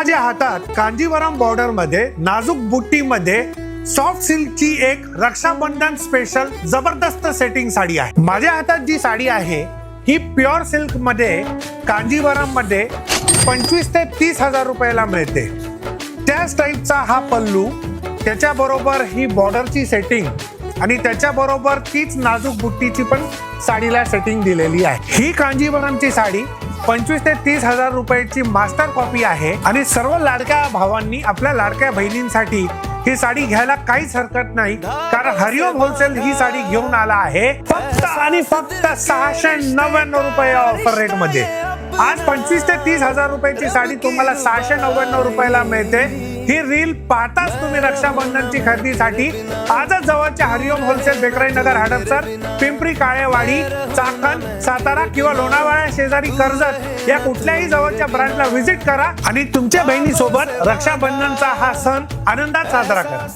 माझ्या हातात कांजीवरम बॉर्डर मध्ये नाजूक बुट्टी मध्ये सॉफ्ट सिल्कची एक रक्षाबंधन स्पेशल जबरदस्त सेटिंग साडी आहे। माझ्या हातात जी साडी आहे ही प्युअर सिल्क मध्ये कांजीवरम मध्ये 25 ते 30 हजार रुपयाला मिळते। त्याच टाईपचा हा पल्लू, त्याच्या बरोबर ही बॉर्डरची सेटिंग आणि त्याच्या बरोबर तीच नाजूक बुट्टीची पण साडीला सेटिंग दिलेली आहे। ही कांजीवरमची साडी 25 ते 30 हजार रुपयाची मास्टर कॉपी आहे आणि सर्व लाडक्या भावांनी आपल्या लाडक्या बहिणींसाठी ही साडी घ्यायला काहीच हरकत नाही, कारण हरिओम होलसेल ही साडी घेऊन आला आहे फक्त आणि फक्त 699 रुपये ऑफर रेट मध्ये। आज 25 ते 30 हजार रुपयाची साडी तुम्हाला 699 रुपयाला मिळते। ही रील पाहताच तुम्ही रक्षाबंधनची खरेदीसाठी आजच जवळच्या हरिओम होलसेल बेकराई नगर हडपसर, पिंपरी काळेवाडी, चाकण, सातारा किंवा लोणावळा शेजारी कर्जत या कुठल्याही जवळच्या ब्रँचला व्हिजिट करा आणि तुमच्या बहिणीसोबत रक्षाबंधनचा हा सण आनंदात साजरा करा।